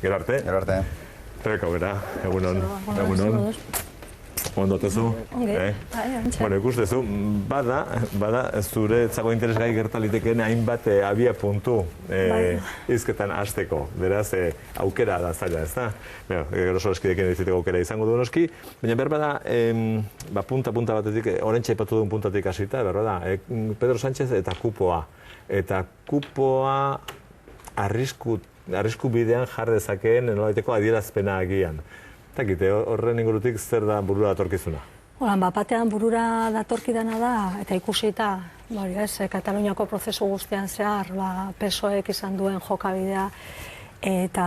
Gero arte. Gero arte. Rebeka Ubera, egunon. Ondotezu. Bueno, ikustezu, bada zure etzago interesgai gertalitekeen hainbat abia puntu hizketan hasteko. Beraz, aukera da zaila, ez da? Gero solaskidekin ditziteko aukera izango du noski, baina behar bada, punta batetik, orentxe aipatu duen puntatik hasita, behar bada, Pedro Sánchez eta kupoa. Eta kupoa arrisku bidean jar dezakeen nolabaiteko adierazpena agian. Takite, horren ingurutik zer da burura datorkizuna? Batean burura datorkidana da, eta ikusita, Kataluniako prozesu guztian zehar, PSOEk izan duen jokabidea eta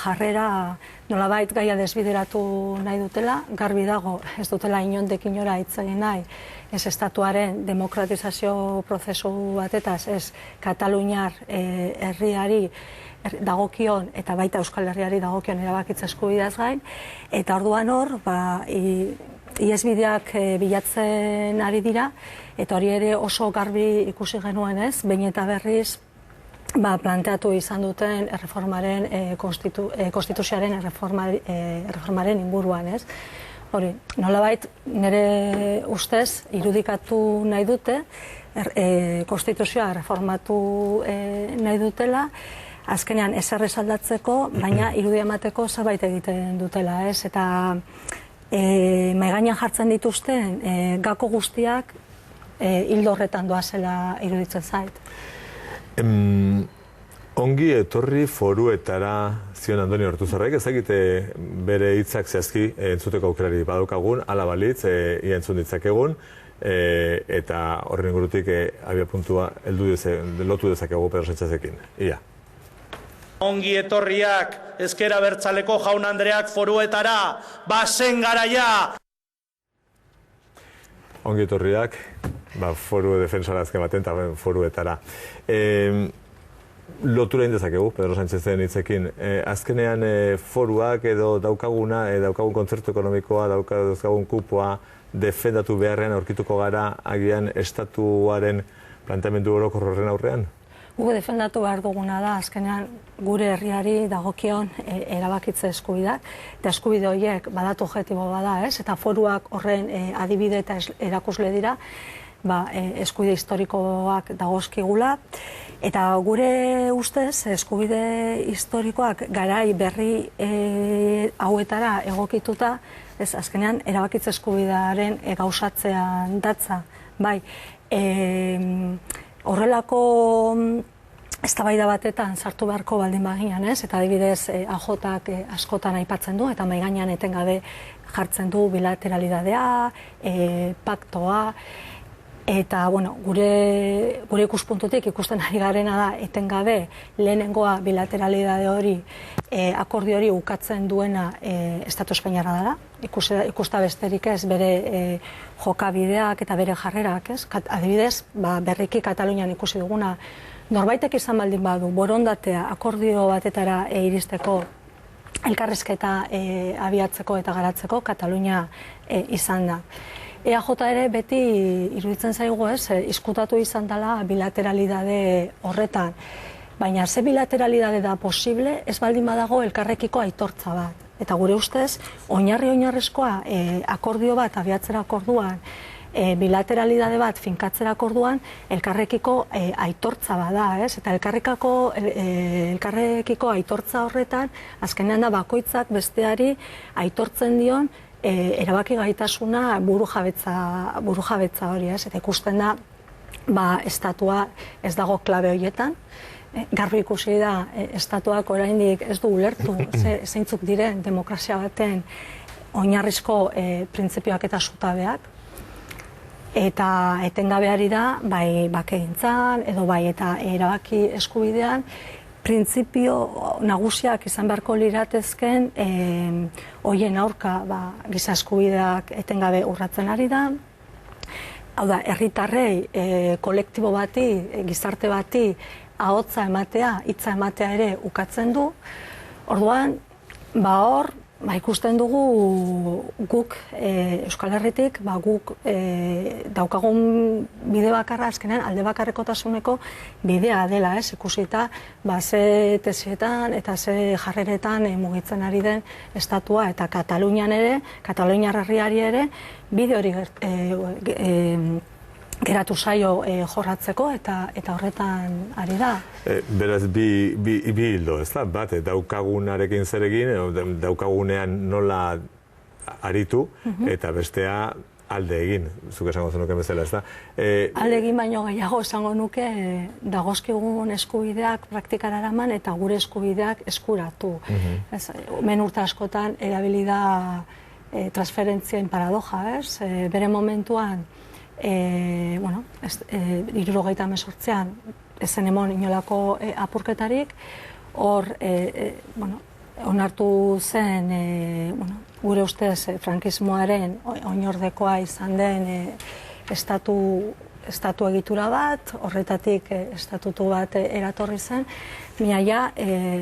jarrera nolabait gaia desbideratu nahi dutela, garbi dago, ez dutela inondik inora hitz egin nahi, ez estatuaren demokratizazio prozesu batetaz, ez Kataluniar herriari dagokion eta baita Euskal Herriari dagokion erabakitze eskubideaz gain, eta orduan hor, ihesbideak bilatzen ari dira, eta hori ere oso garbi ikusi genuen ez, behin eta berriz planteatu izan duten konstituzioaren erreformaren inguruan ez. Hori, nolabait nire ustez irudikatu nahi dute, konstituzioa reformatu nahi dutela, azkenean ezer aldatzeko, baina irudia emateko zerbait egiten dutela, ez? Eta maigainan jartzen dituzten gako guztiak hildo horretan doazela iruditzen zait. Ongi etorri foruetara zion Andoni Ortuzarrek, ezagite bere hitzak zehazki entzuteko aukerari badaukagun, ala balitz, ia entzun ditzakegun, eta horren ingurutik abia puntua lotu dezakegu Pedro Sánchezekin. Ia. Ongi etorriak ezker abertzaleko jaun Andreak foruetara, bazen garaia! Ongi etorriak, foru defensora azken baten, eta foruetara. Lotura indezakegu, Pedro Sánchezen hitzekin. Azkenean foruak edo daukaguna, daukagun kontzertu ekonomikoa, daukagun kupoa, defendatu beharrean aurkituko gara agian estatuaren planteamendu orokor horren aurrean? Gu defendatu behar duguna da, azkenean gure herriari dagokion erabakitze eskubideak, eta eskubide horiek badatu objektibo bada, ez? Eta foruak horren adibide eta erakusle dira, eskubide historikoak dagozkigula, eta gure ustez eskubide historikoak garai berri hauetara egokituta, ez azkenean erabakitze eskubidearen gauzatzean datza, horrelako eztabaida batetan sartu beharko baldin bagian, ez? Eta adibidez AJak askotan aipatzen du eta mahai gainean etengabe jartzen du bilateralidadea, paktoa, eta gure ikuspuntutik ikusten ari garena da etengabe lehenengoa bilateralidade hori, akordio hori ukatzen duena Estatu Espainiarra dela, ikusta besterik ez bere jokabideak eta bere jarrerak, ez? Adibidez, berriki Katalunian ikusi duguna, norbaitek izan baldin badu borondatea akordio batetara iristeko, elkarrizketa abiatzeko eta garatzeko Katalunia izan da. EAJ ere beti iruditzen zaigu ez, izkutatu izan dela bilateralidade horretan, baina ze bilateralidade da posible ez baldin badago elkarrekiko aitortza bat. Eta gure ustez, oinarrizkoa akordio bat abiatzerako orduan, bilateralidade bat finkatzerako orduan, elkarrekiko aitortza bada, ez? Eta elkarrekiko aitortza horretan, azkenean da bakoitzak besteari aitortzen dion erabaki gaitasuna burujabetza hori, ez? Eta ikusten da, estatua ez dago klabe horietan, garbi ikusi da, estatuak oraindik ez du ulertu zeintzuk diren demokrazia baten oinarrizko printzipioak eta zutabeak, eta etengabeari da, bai bakegintzan, edo bai eta erabaki eskubidean, printzipio nagusiak izan beharko liratezken horien aurka giza eskubideak etengabe urratzen ari da. Hau da, herritarrei, kolektibo bati, gizarte bati, ahotsa ematea, hitza ematea ere ukatzen du. Orduan, hor, ikusten dugu guk Euskal Herritik, guk daukagun bide bakarra azkenean alde bakarrekotasuneko bidea dela, ikusita ze tesietan eta ze jarreretan mugitzen ari den estatua, eta Katalunian ere, Kataluniar herriari ere, bide hori geratu zaio jorratzeko, eta horretan ari da. Beraz, bi hildo, ez da? Bat, daukagunarekin zer egin, daukagunean nola aritu, eta bestea alde egin, zuk esango zenuken bezala, ez da? Alde egin baino gehiago esango nuke dagozkigun eskubideak praktikara eraman eta gure eskubideak eskuratu. Men urte askotan erabili da transferentzien paradoja, ez? Bere momentuan, 1978an ezen emon inolako apurketarik, hor onartu zen gure ustez frankismoaren oinordekoa izan den estatu egitura bat, horretatik estatutu bat eratorri zen, baina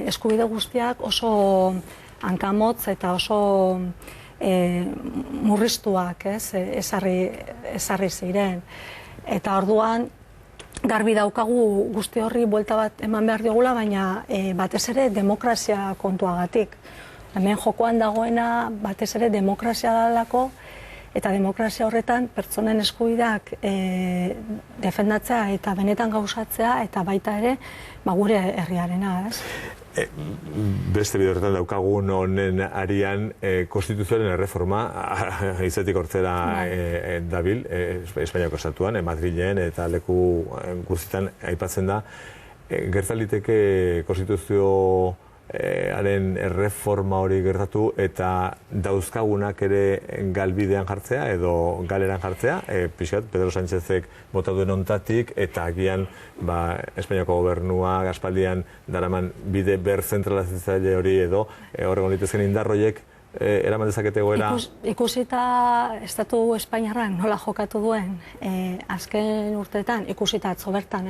eskubide guztiak oso hankamotz eta oso murriztuak ezarri ziren. Eta orduan, garbi daukagu guzti horri buelta bat eman behar diogula, baina batez ere demokrazia kontuagatik. Hemen jokoan dagoena batez ere demokrazia dalako, eta demokrazia horretan pertsonen eskubideak defendatzea eta benetan gauzatzea, eta baita ere gure herriarena, ez? Beste bide horretan daukagun honen arian konstituzioaren erreforma izatik hortzera dabil Espainiako estatuan, Madrilen eta leku guztietan aipatzen da. Gertaliteke konstituzioaren erreforma hori gertatu eta dauzkagunak ere galbidean jartzea edo galeran jartzea, pixkat Pedro Sánchezek bota duen ontatik eta agian Espainiako gobernua aspaldian daraman bide ber zentralizatzaile hori edo horregon litezken indarroiek eraman dezakete goera? Ikusita estatu espainiarrak nola jokatu duen azken urteetan, ikusita atzo bertan,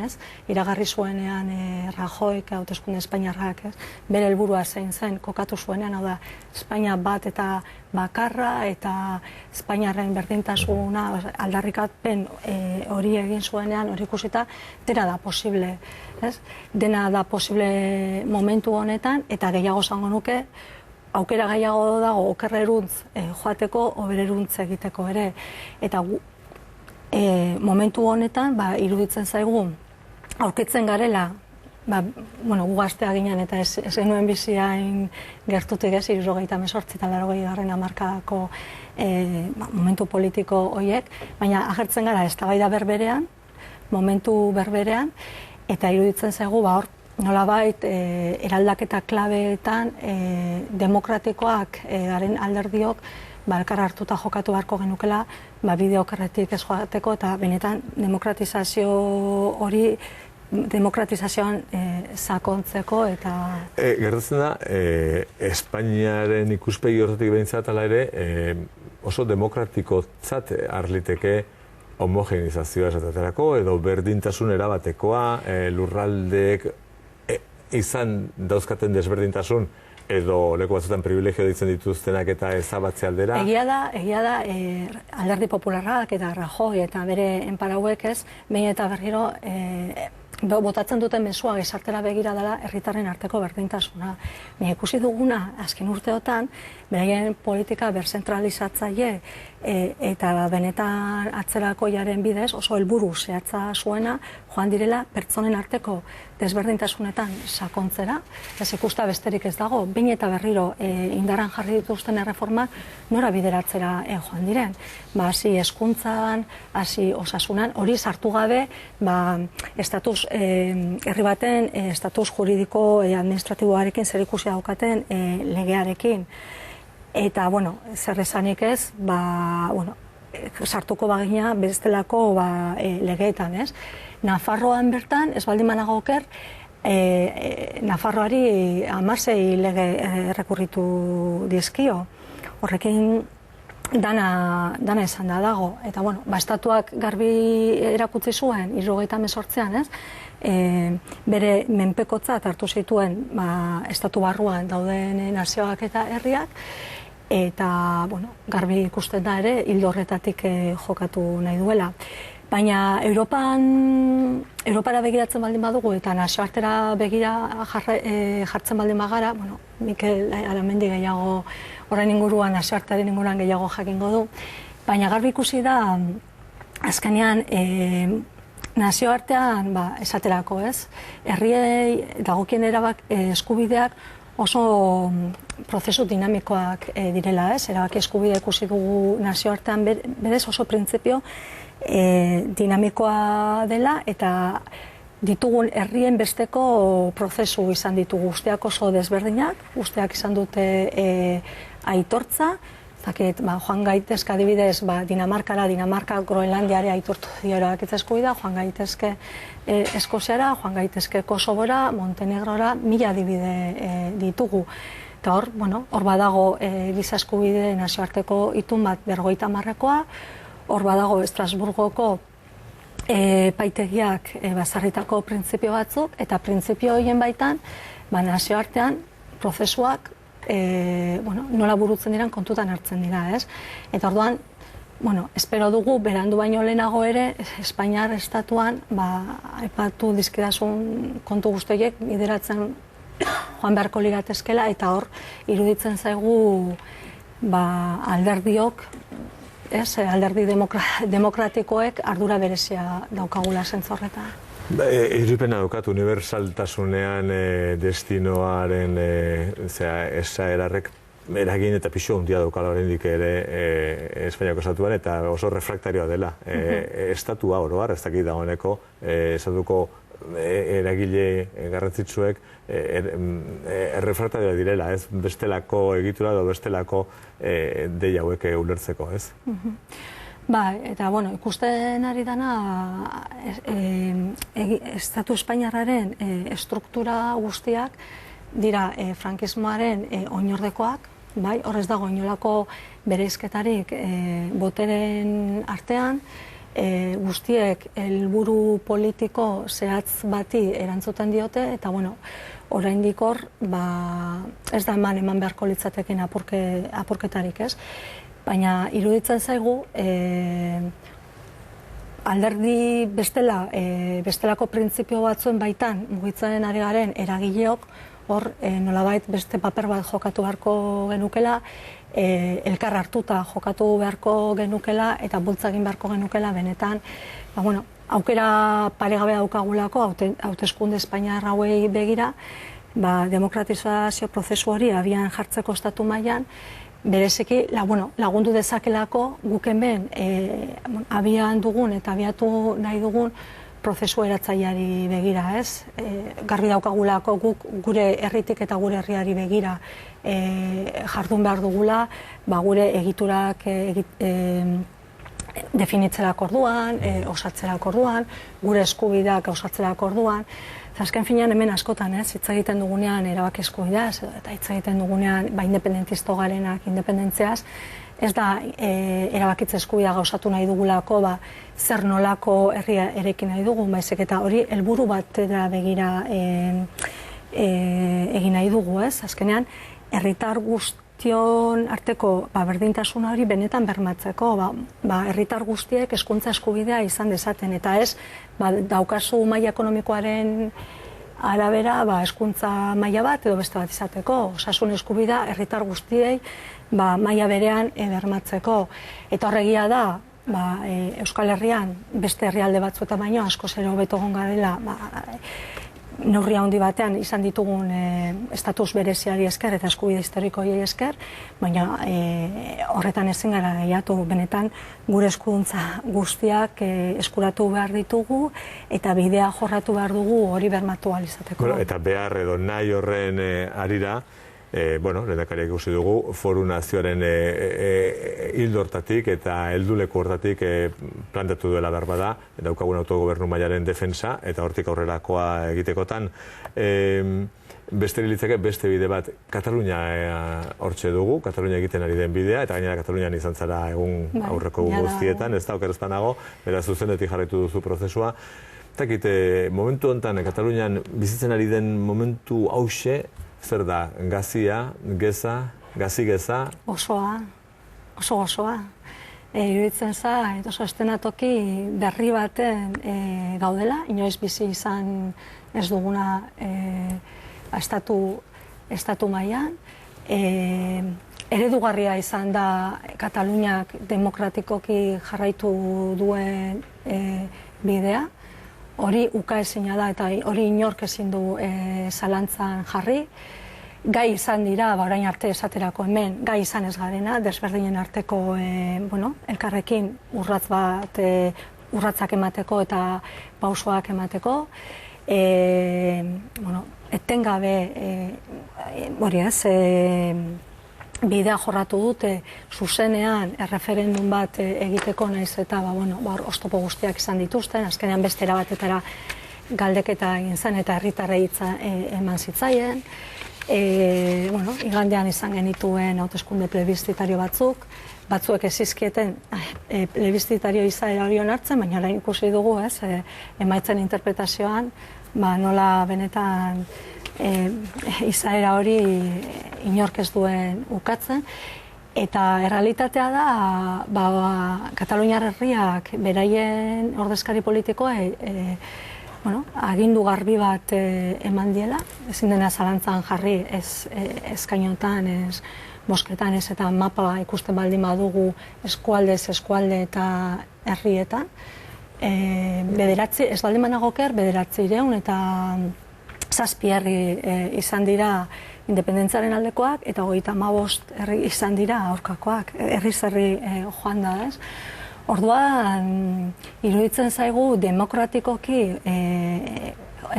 iragarri zuenean Rajoyk hauteskunde espainiarrak, bere helburua zein zen kokatu zuenean, hau da, Espainia bat eta bakarra eta Espainiarren berdintasuna aldarrikapen hori egin zuenean, hori ikusita, dena da posible, dena da posible momentu honetan, eta gehiago zango nuke, aukera gehiago dago okerreruntz joateko, obereruntz egiteko ere. Eta momentu honetan, iruditzen zaigu, aurkitzen garela, gu gaztea ginen eta ez genuen biziain gertutik 1978 eta 80. hamarkadako momentu politiko horiek, baina agertzen gara eztabaida berberean, momentu berberean, eta iruditzen zaigu, hor, nolabait, eraldaketa klabeetan demokratikoak garen alderdiok elkar hartuta jokatu beharko genukela bide okerretik ez joateko eta benetan demokratizazioan sakontzeko eta... Gertatzen da, Espainiaren ikuspegi horretik behintzat ala ere oso demokratikotzat harliteke homogenizazioa esaterako edo berdintasun erabatekoa, lurraldeek izan dauzkaten desberdintasun edo leku batzutan privilegio ditzen dituztenak eta ezabatze aldera? Egia da, Alderdi Popularrak eta Rajoy eta bere enparauek behin eta berriro botatzen duten mezua gizartera begira dela herritarren arteko berdintasuna. Ikusi duguna, azken urteotan, beraien politika berzentralizatzaile eta benetan atzerakoiaren bidez oso helburu zehatza zuena joan direla pertsonen arteko desberdintasunetan sakontzera. Ez ikusta besterik ez dago, behin eta berriro indarran jarri dituzten erreformak nora bideratzera joan diren. Hasi hezkuntzan, hasi osasunan, hori sartu gabe herri baten estatus juridiko administratiboarekin zerikusia daukaten legearekin. Eta, zer esanik ez, sartuko bagina bestelako legeetan, ez? Nafarroan bertan, ez baldin banago oker, Nafarroari 16 lege errekurritu dizkio. Horrekin dana esan da dago. Eta, estatuak garbi erakutsi zuen, 1978an, ez? Bere menpekotzat hartu zituen estatu barruan dauden nazioak eta herriak, eta, bueno, garbi ikusten da ere, hildo horretatik jokatu nahi duela. Baina Europara begiratzen baldin badugu eta nazioartera begira jartzen baldin bagara, bueno, Mikel Aramendi gehiago horren inguruan, nazioartearen inguruan gehiago jakingo du, baina garbi ikusi da, azkenean, nazioartean, esaterako, ez? Herriei dagokien eskubideak oso prozesu dinamikoak direla, ez? Erabaki eskubidea ikusi dugu nazioartean berez oso printzipio dinamikoa dela eta ditugun herrien besteko prozesu izan ditugu. Guztiak oso desberdinak, guztiak izan dute aitortza, joan gaitezke adibidez Dinamarkara, Dinamarka Groenlandiare aitortu dioera eskubidea, joan gaitezke Eskoziara, joan gaitezke Kosobora, Montenegrora, 1000 adibide ditugu. Eta hor badago giza eskubide nazioarteko itun bat 50-ekoa, hor badago Estrasburgoko epaitegiak bazarritako printzipio batzuk, eta printzipio horien baitan nazioartean prozesuak nola burutzen diren kontutan hartzen dira, ez? Eta orduan, espero dugu, berandu baino lehenago ere, Espainiar estatuan, aipatu dizkidazun kontu guztiek bideratzen joan beharko liratezkela, eta hor, iruditzen zaigu alderdiok, alderdi demokratikoek ardura berezia daukagula zentzorretan. Irripena daukat, unibersaltasunean destinoaren esaerarrek eragin eta pixo handia daukala oraindik ere Espainiako estatuan eta oso refraktarioa dela. Estatua oro har, ez dakit dagoeneko, estatuko eragile garrantzitsuek refraktarioa direla, ez bestelako egitura edo bestelako deia hauek ulertzeko, ez? Eta, ikusten ari dana Estatu Espainiarraren estruktura guztiak dira frankismoaren oinordekoak, horrez dago inolako bereizketarik boteren artean, guztiek helburu politiko zehatz bati erantzuten diote, eta, oraindik hor, ez da eman beharko litzateken apurketarik, ez? Baina iruditzen zaigu alderdi bestelako printzipio batzuen baitan mugitzen ari garen eragileok hor nolabait beste paper bat jokatu beharko genukela, elkar hartuta jokatu beharko genukela eta bultza egin beharko genukela benetan, aukera paregabe daukagulako hauteskunde Espainiar hauei begira, demokratizazio prozesu hori abian jartzeko estatu mailan, bereziki lagundu dezakelako guk hemen abian dugun eta abiatu nahi dugun prozesu eratzaileari begira, ez? Garbi daukagulako guk gure herritik eta gure herriari begira jardun behar dugula, gure egiturak definitzelako orduan, osatzelako orduan, gure eskubideak osatzelako orduan. Azken finean hemen askotan, hitz egiten dugunean erabaki eskubideaz, eta hitz egiten dugunean independentisto garenak independentziaz, ez da erabakitze eskubidea gauzatu nahi dugulako, zer nolako herria erekin nahi dugu, baizik eta hori helburu batera begira egin nahi dugu, ez? Azkenean, herritar guztion arteko berdintasuna hori benetan bermatzeko, herritar guztiek hezkuntza eskubidea izan dezaten, eta ez daukazu maila ekonomikoaren arabera hezkuntza maila bat edo beste bat izateko, osasun eskubidea herritar guztiei maila berean bermatzeko. Eta horregia da, Euskal Herrian beste herrialde batzuetan baino askoz ere hobeto egon garela neurri handi batean izan ditugun estatus bereziari esker eta eskubide historikoei esker, baina horretan ezin gara gehiatu benetan gure eskuduntza guztiak eskuratu behar ditugu eta bidea jorratu behar dugu hori bermatu ahal izateko. Eta behar edo nahi horren harira, lehendakariak ikusi dugu, Foru Nazioaren hildo hortatik eta helduleku hortatik plantatu duela behar bada, daukagun autogobernu mailaren defensa, eta hortik aurrerakoa egitekotan. Beste litzake, beste bide bat, Katalunia hortxe dugu, Katalunia egiten ari den bidea, eta gainera Katalunian izan zara egun aurreko guztietan, ez da okerrezpan nago, beraz zuzenetik jarraitu duzu prozesua. Momentu honetan, Katalunian bizitzen ari den momentu hause, zer da, gazia, geza, gazigeza? Osoa, oso-osoa. Iruditzen zait, oso estenatoki berri baten gaudela, inoiz bizi izan ez duguna estatu mailan. Eredugarria izan da Kataluniak demokratikoki jarraitu duen bidea. Hori ukaezina da eta hori inork ezin du zalantzan jarri. Gai izan dira, orain arte esaterako hemen, gai izan ez garena, desberdinen arteko elkarrekin urratzak emateko eta pausoak emateko. Etengabe, hori ez, bidea jorratu dute zuzenean erreferendum bat egiteko naiz eta oztopo guztiak izan dituzten, azkenean beste erabatetara galdeketa egin zen eta herritarrei hitza eman zitzaien. Igandean izan genituen hauteskunde plebizitario batzuek ez zizkieten plebizitario izaera hori onartzen, baina orain ikusi dugu, emaitzen interpretazioan, nola benetan izaera hori inork ez duen ukatzen. Eta errealitatea da, Kataluniar herriak beraien ordezkari politikoa agindu garbi bat eman diela, ezin dena zalantzan jarri, ez kainotan, ez bosketan, ez eta mapa ikusten baldin badugu eskualdez, eskualde eta herrietan. Ez baldin banagoker, 900 eta 7 herri izan dira independentziaren aldekoak, eta 35 herri izan dira aurkakoak, herri joan da, ez? Orduan, iruditzen zaigu demokratikoki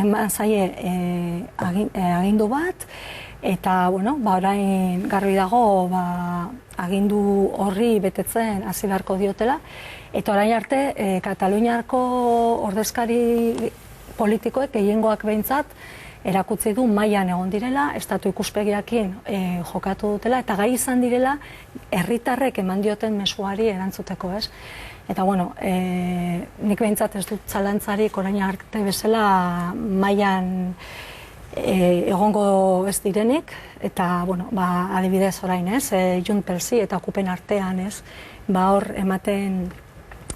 eman zaie agindu bat, eta, orain garbi dago agindu horri betetzen hasi beharko diotela, eta orain arte Kataluniarko ordezkari politikoek gehiengoak behintzat erakutsi du mailan egon direla, estatu ikuspegiakin jokatu dutela, eta gai izan direla herritarrek eman dioten mezuari erantzuteko, ez? Eta, nik behintzat ez dut zalantzarik orain arte bezala mailan egongo ez direnik, eta, adibidez orain, ez? Junpelsi eta okupen artean, ez? Hor ematen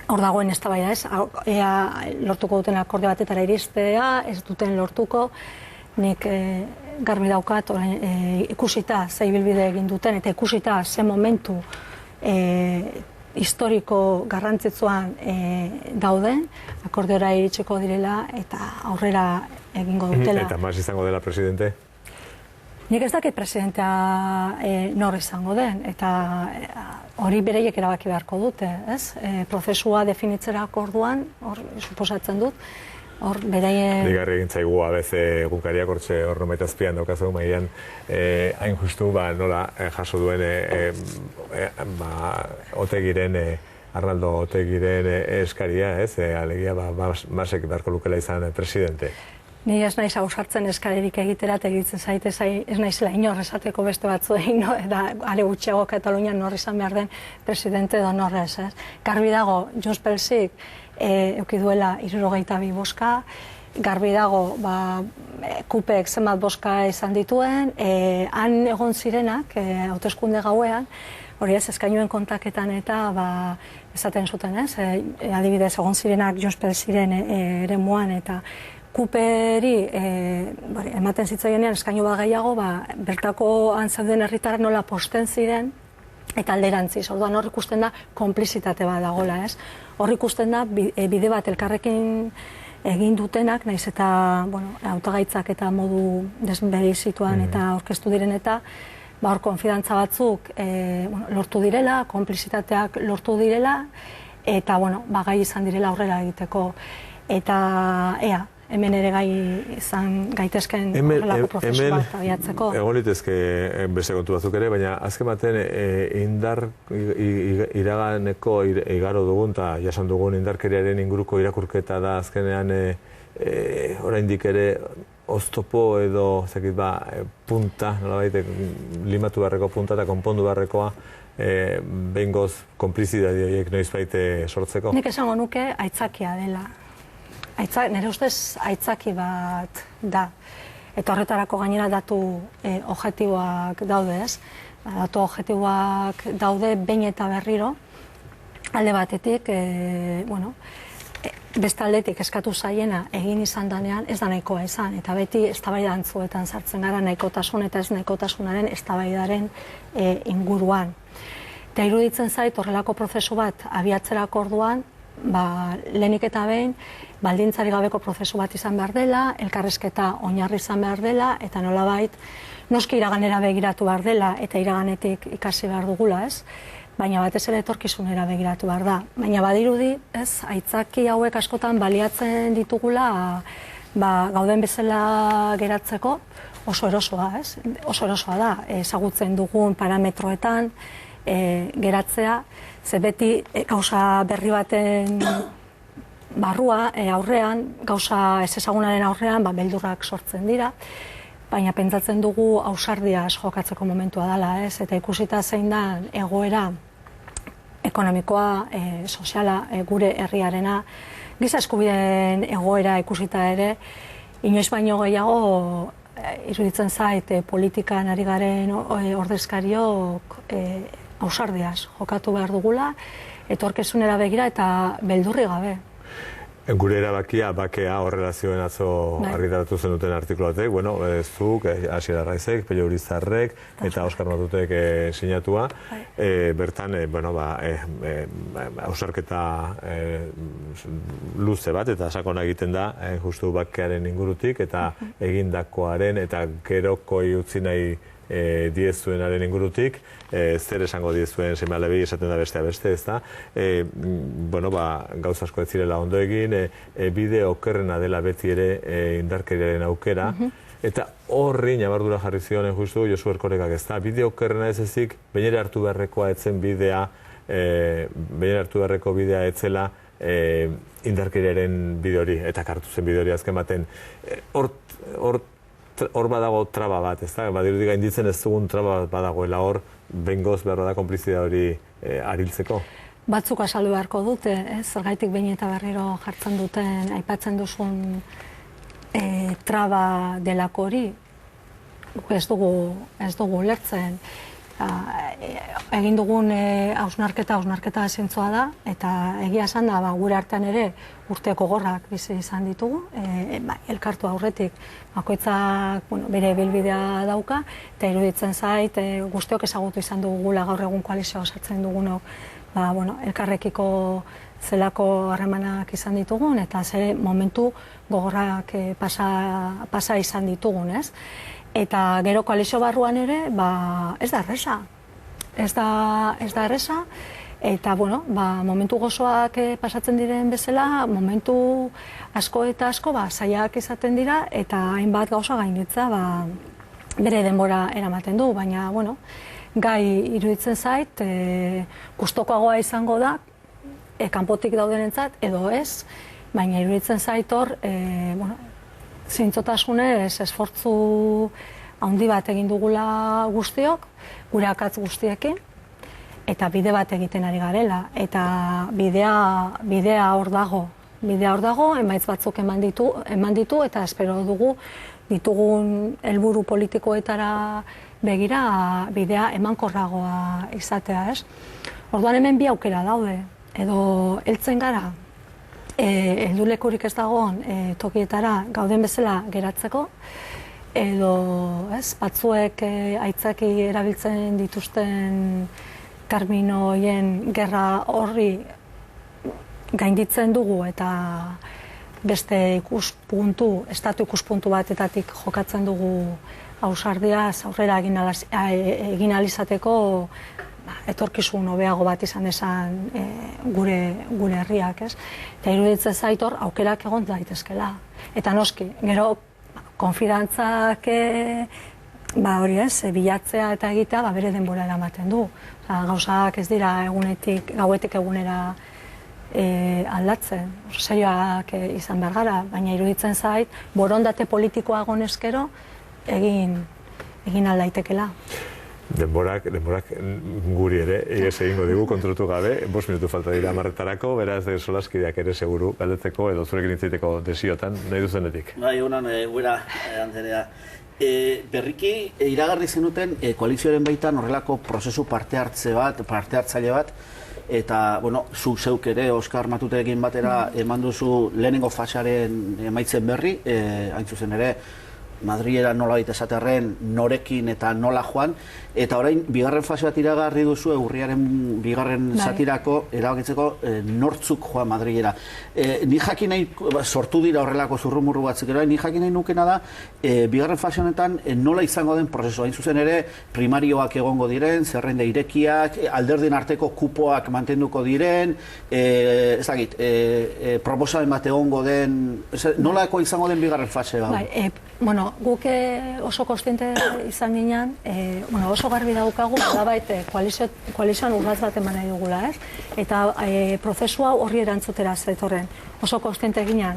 hor dagoen eztabaida, ez? Ea lortuko duten akorde batetara iristea, ez duten lortuko. Nik garbi daukat ikusita ze ibilbide egin duten eta ikusita ze momentu historiko garrantzitsuan dauden, akordeora iritsiko direla eta aurrera egingo dutela. Eta mas izango dela presidente? Nik ez dakit presidentea nor izango den, eta hori bereiek erabaki beharko dute, ez? Prozesua definitzerako orduan, hor suposatzen dut, hor beraien... Digarri egin zaigu abez egunkariak hor nomaitazpian daukazu maian hain justu nola jaso duen Otegiren, Arnaldo Otegiren eskaria, ez? Alegia Masek beharko lukela izan presidente. Ni ez naiz ausartzen eskarerik egitera, eta egitzen zait ez naizela inor esateko beste batzuei, eta are gutxiago Katalunian nor izan behar den presidente edo norrez, ez? Garbi dago, Junts Pelsik eduki duela 62 boska, garbi dago, Kupek zenbat boska izan dituen, han egon zirenak, hauteskunde gauean, hori ez, eskainuen kontaketan eta esaten zuten, ez? Adibidez, egon zirenak Junts Pelsiren eremuan eta Kuperi ematen zitzaienean eskainu bat gehiago, bertako antzeuden herritarrak nola posten ziren eta alderantziz. Orduan hor ikusten da konplizitate bat dagoela, ez? Hor ikusten da bide bat elkarrekin egin dutenak, naiz eta hautagaitzak eta modu desbereizituan eta aurkeztu diren eta hor konfidantza batzuk lortu direla, konplizitateak lortu direla eta gai izan direla aurrera egiteko. Eta hemen ere gai izan gaitezken horrelako prozesu bat abiatzeko. Egon litezke beste kontu batzuk ere, baina azken baten indar iraganeko igaro dugun eta jasan dugun indarkeriaren inguruko irakurketa da azkenean oraindik ere oztopo edo punta, nolabait limatu beharreko punta eta konpondu beharrekoa behingoz konplizidade horiek noizbait sortzeko? Nik esango nuke aitzakia dela. Nire ustez aitzaki bat da. Eta horretarako gainera datu objektiboak daude, ez? Datu objektiboak daude behin eta berriro, alde batetik, beste aldetik eskatu zaiena egin izan danean ez da nahikoa izan, eta beti eztabaida antzuetan sartzen gara nahikotasun eta ez nahikotasunaren eztabaidaren inguruan. Eta iruditzen zait horrelako prozesu bat abiatzerako orduan, lehenik eta behin, baldintzari gabeko prozesu bat izan behar dela, elkarrizketa oinarri izan behar dela, eta nolabait, noski iraganera begiratu behar dela, eta iraganetik ikasi behar dugula, ez? Baina batez ere etorkizunera begiratu behar da. Baina badirudi, ez, aitzaki hauek askotan baliatzen ditugula, gauden bezala geratzeko oso erosoa, ez? Oso erosoa da, ezagutzen dugun parametroetan geratzea, ze beti gauza berri baten barrua, aurrean, gauza ez ezagunaren aurrean, beldurrak sortzen dira, baina pentsatzen dugu ausardiaz jokatzeko momentua dela, ez? Eta ikusita zein da egoera ekonomikoa, soziala, gure herriarena, giza eskubideen egoera ikusita ere, inoiz baino gehiago iruditzen zait politikan ari garen ordezkariok ausardiaz jokatu behar dugula, etorkizunera begira eta beldurri gabe. Gure erabakia, bakea, horrela zioen atzo argitaratu zenuten artikulu batek, zuk, Asier Arraizek, Pello Urizarrek eta Oskar Matutek sinatua. Bertan, ausarketa luze bat eta sakona egiten da, justu bakearen ingurutik eta egindakoaren eta gerokoi utzi nahi diezuenaren ingurutik, zer esango diezuen seme-alabeei esaten da bestea beste, ez da? Gauza asko ez zirela ondo egin, bide okerrena dela beti ere indarkeriaren aukera, eta horri nabardura jarri zionen justu Josu Erkorekak, ez da? Bide okerrena ez ezik, bainera hartu beharrekoa etzen bidea, bainera hartu beharreko bidea etzela indarkeriaren bide hori, eta kartu zen bide hori azken baten. Hor badago traba bat, ez da? Badirudi gainditzen ez dugun traba bat badagoela hor, bengoz behar da konplizidea hori ariltzeko? Batzuk azaldu beharko dute, ez? Zergaitik behin eta berriro jartzen duten, aipatzen duzun traba delako hori, ez dugu ulertzen. Egin dugun hausnarketa zintzoa da, eta egia esan da, gure artean ere urteko gorrak bizi izan ditugu, elkartu aurretik bakoitzak bere bilbidea dauka, eta iruditzen zait guztiok ezagutu izan dugula gaur egun koalizioa osatzen dugunok, elkarrekiko zelako harremanak izan ditugun, eta ze momentu gogorrak pasa izan ditugun, ez? Eta gero koalizio barruan ere, ez da erresa. Ez da erresa, eta momentu gozoak pasatzen diren bezala, momentu asko eta asko zailak izaten dira, eta hainbat gauza gainditza bere denbora eramaten du, baina gai iruditzen zait, gustokoagoa izango da, kanpotik daudenentzat edo ez, baina iruditzen zait hor, zintzotasunez esfortzu handi bat egin dugula guztiok, gure akatz guztiekin, eta bide bat egiten ari garela. Eta bidea hor dago, emaitz batzuk eman ditu, eta espero dugu ditugun helburu politikoetara begira bidea emankorragoa izatea, ez? Orduan hemen bi aukera daude, edo heltzen gara, heldulekurik ez dagoen tokietara gauden bezala geratzeko, edo batzuek aitzaki erabiltzen dituzten terminoien gerra horri gainditzen dugu eta beste estatu ikuspuntu batetatik jokatzen dugu ausardiaz aurrera egin ahal etorkizun hobeago bat izan desan gure herriak, ez? Eta iruditzen zait hor aukerak egon daitezkela. Eta noski, gero konfidantzak hori ez, bilatzea eta egitea bere denbora eramaten du. Gauzak ez dira gauetik egunera aldatzen, serioak izan behar gara, baina iruditzen zait, borondate politikoa egonezkero egin aldaitekela. Denborak guri ere, ies egingo digu, kontrotu gabe, 5 minutu falta dira 10:00, beraz, solaskideak ere seguru galdetzeko edo zurekin hitzaiteko desiotan, nahi duzenetik. Bai, egunon, Ubera Andrea. Berriki, iragarri zenuten koalizioaren baitan horrelako prozesu parte hartzaile bat, eta, bueno, zuk zeuk ere, Oskar Matuterekin batera eman duzu lehenengo fasearen emaitzen berri, hain zuzen ere, Madrilera nola baita esaterren norekin eta nola joan, eta orain, bigarren fase bat iragarri duzu, urriaren bigarren zatirako, erabakitzeko nortzuk joan Madrilera. Ni jakin nahi, sortu dira horrelako zurrumurru batzuk, ni jakin nahi nukena da, bigarren fase honetan nola izango den prozesu, hain zuzen ere, primarioak egongo diren, zerrenda irekiak, alderdien arteko kupoak mantenduko diren, ez dakit, proposamen bat egongo den, nolako izango den bigarren fase hau? Bueno, guk oso kontziente izan ginen, oso garbi daukagu, badabait koalizioan urratz bat eman nahi dugula, ez? Eta prozesu hau horri erantzutera zetorren. Oso kontziente ginen,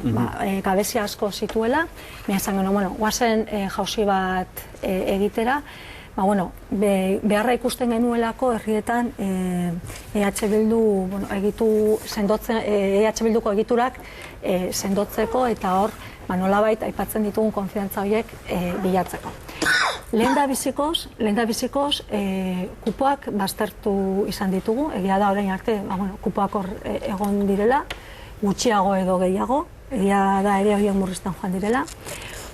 gabezia asko zituela, baina esan genuen, guazen jauzi bat egitera, beharra ikusten genuelako herrietan EH Bildu EH Bilduko egiturak sendotzeko eta hor nolabait aipatzen ditugun konfiantza horiek bilatzeko. Lehen da bizikoz kupoak baztertu izan ditugu, egia da orain arte kupoak hor egon direla, gutxiago edo gehiago, egia da ere horiek murrizten joan direla.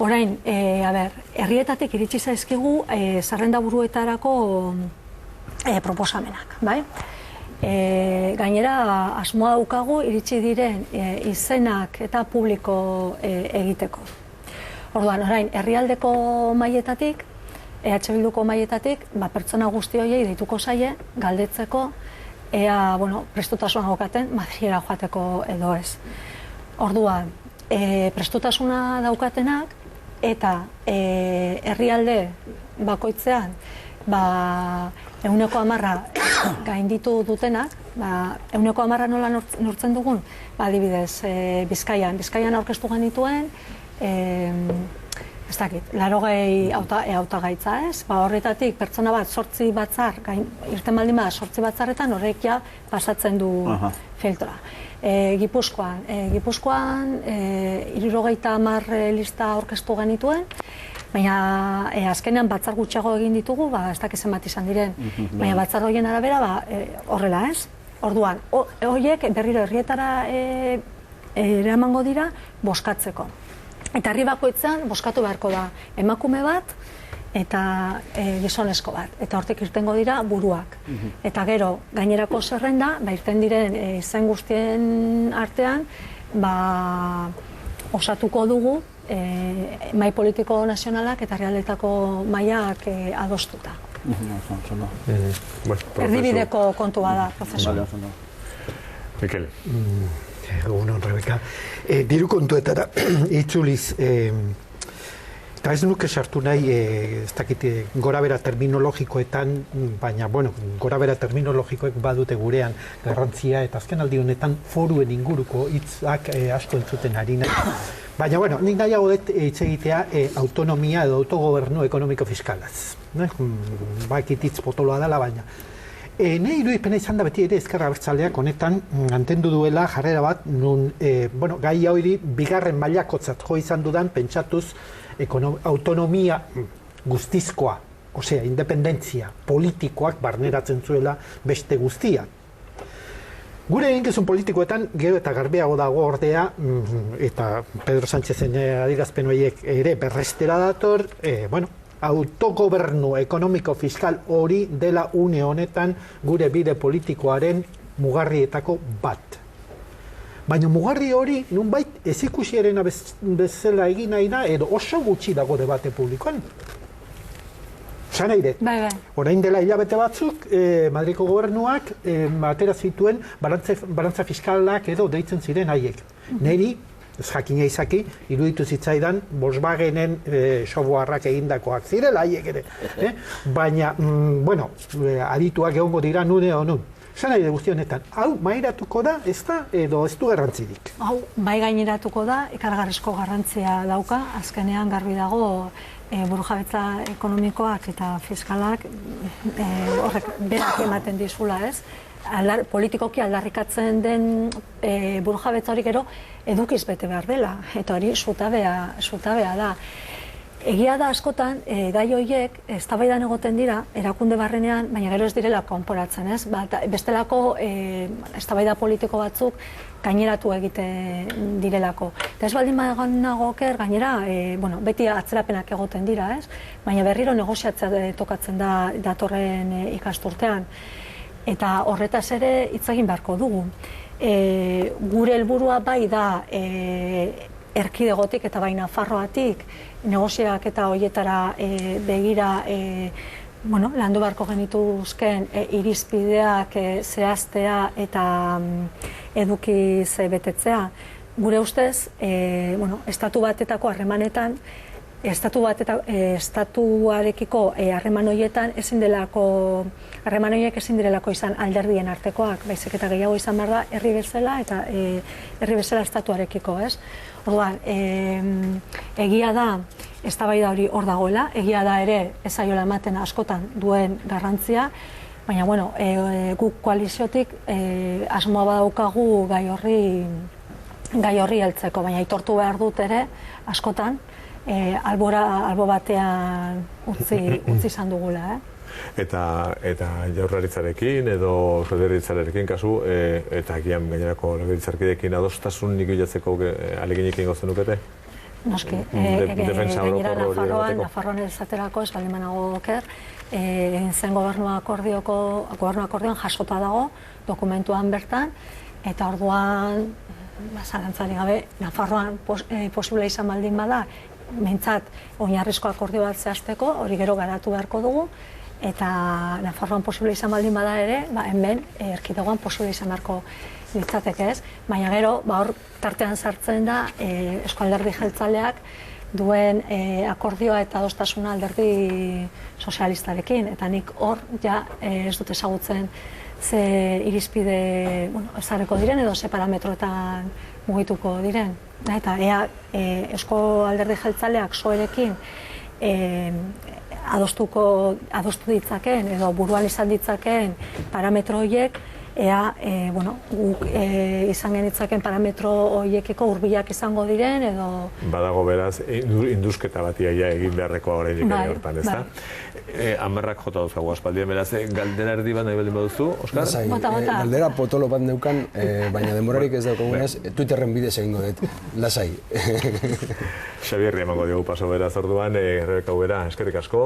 Orain, herrietatik iritsi zaizkigu zerrenda buruetarako proposamenak, bai? Gainera, asmoa daukagu iritsi diren izenak eta publiko egiteko. Orduan, orain, herrialdeko maietatik, EH Bilduko maietatik, pertsona guzti horiei deituko zaie, galdetzeko, ea, prestutasuna daukaten, Madrilera joateko edo ez. Orduan, prestutasuna daukatenak, eta herrialde bakoitzean 110% gainditu dutenak, 110% nola nortzen dugun, adibidez, Bizkaian aurkeztu genituen, ez dakit, 80 hautagaitza, ez? Horretatik pertsona bat 8 batzar, irten baldin bada 8 batzarretan horrek ja pasatzen du filtroa. Gipuzkoan 70 lista aurkeztu genituen, baina azkenean batzar gutxiago egin ditugu, ez dakiz zenbat izan diren, baina batzar horien arabera horrela, ez? Orduan, horiek berriro herrietara eramango dira bozkatzeko. Eta herri bakoitzean bozkatu beharko da emakume bat eta gizonezko bat. Eta hortik irtengo dira buruak. Eta gero, gainerako zerrenda, irten diren izen guztien artean, osatuko dugu mahai politiko nazionalak eta herrialdetako mahaiak adostuta. Erdibideko kontua da, prozesu. Mikel. Egunon, Rebeka. Diru kontuetara itzuliz, eta ez nuke sartu nahi, ez dakit, gorabera terminologikoetan, baina, gorabera terminologikoek badute gurean garrantzia, eta azken aldi honetan foruen inguruko hitzak asko entzuten ari nahi. Baina, nik nahiago dut hitz egitea autonomia edo autogobernu ekonomiko-fiskalaz. Bakit hitz potoloa dela, baina. Nahi irudipena izan da beti ere Ezker Abertzaleak honetan mantendu duela jarrera bat, nun gai hori bigarren mailakotzat jo izan dudan pentsatuz autonomia guztizkoa, osea, independentzia politikoak barneratzen zuela beste guztia. Gure eginkizun politikoetan gero eta garbiago dago ordea, eta Pedro Sánchezen adierazpen horiek ere berrestera dator, autogobernu ekonomiko-fiskal hori dela une honetan gure bide politikoaren mugarrietako bat. Baina mugarri hori, nunbait, ez ikusiarena bezala egin nahi da, edo oso gutxi dago debate publikoan. Zan nahi orain dela hilabete batzuk, Madriko gobernuak atera zituen balantza fiskalak edo deitzen ziren haiek. Neri, ez jakina izaki, iruditu zitzaidan Volkswagenen softwareak egindakoak zirela haiek ere. Baina, adituak egongo dira nune o nun. Zan nahi de guzti honetan, hau mairatuko da, ez da, edo ez du garrantzirik? Hau, bai gaineratuko da, ikargarrizko garrantzia dauka, azkenean garbi dago burujabetza ekonomikoak eta fiskalak horrek berak ematen dizula, ez? Politikoki aldarrikatzen den burujabetza hori gero edukiz bete behar dela, eta hori zutabea da. Egia da askotan, gai horiek eztabaidan egoten dira, erakunde barrenean, baina gero ez direla konporatzen, ez? Bestelako eztabaida politiko batzuk gaineratu egiten direlako. Eta ez baldin nago oker, gainera, beti atzerapenak egoten dira, ez? Baina berriro negoziatzea tokatzen da datorren ikasturtean. Eta horretaz ere hitz egin beharko dugu. Gure helburua bai da erkidegotik eta bai Nafarroatik negoziak eta horietara begira landu beharko genituzken irizpideak zehaztea eta edukiz betetzea. Gure ustez, estatu batetako harremanetan, estatuarekiko harreman horietan harreman horiek ezin direlako izan alderdien artekoak, baizik eta gehiago izan behar da herri bezala eta herri bezala estatuarekiko, ez? Orduan, egia da eztabaida hori hor dagoela, egia da ere ez zaiola ematen askotan duen garrantzia, baina guk koaliziotik asmoa badaukagu gai horri heltzeko, baina aitortu behar dut ere askotan albo batean utzi izan dugula, Eta jaurlaritzarekin edo federalitzarekin kasu, eta agian gainerako legebiltzarkideekin adostasunik bilatzeko ahaleginik egingo zenukete? Noski, gainera Nafarroan esaterako ez baldin banago oker, zen gobernu akordioan jasota dago, dokumentuan bertan, eta orduan, zalantzarik gabe, Nafarroan posible izan baldin bada, behintzat oinarrizko akordio bat zehazteko, hori gero garatu beharko dugu, eta Nafarroan posible izan baldin bada ere, hemen erkidegoan posible izan beharko litzateke, ez? Baina gero, hor tartean sartzen da Eusko Alderdi Jeltzaleak duen akordioa eta adostasuna alderdi sozialistarekin, eta nik hor ez dut ezagutzen ze irizpide ezarriko diren edo ze parametroetan mugituko diren. Eta ea Eusko Alderdi Jeltzaleak PSOErekin adostu ditzakeen edo buruan izan ditzakeen parametro horiek, ea guk izan genitzakeen parametro horiekiko hurbilak izango diren edo... Badago beraz, indusketa bat egin beharrekoa horrein hortan, ez da? Amarrak jota dauzkagu aspaldien, beraz, galdera erdi bat nahi baldin baduzu, Oskar? Galdera potolo bat neukan, baina demorarik ez daukagunez, Twitterren bidez egingo dut, lasai. Xabierri emango diogu paso beraz orduan, Rebeka Ubera, eskerrik asko,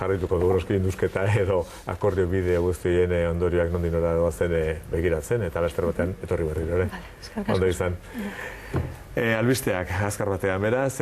jarrituko dugu noski indusketa edo akordio bide guztien ondorioak nondin nora doazen begiratzen, eta laster batean etorri berriro ere. Ondo izan. Albisteak, azkar batean beraz,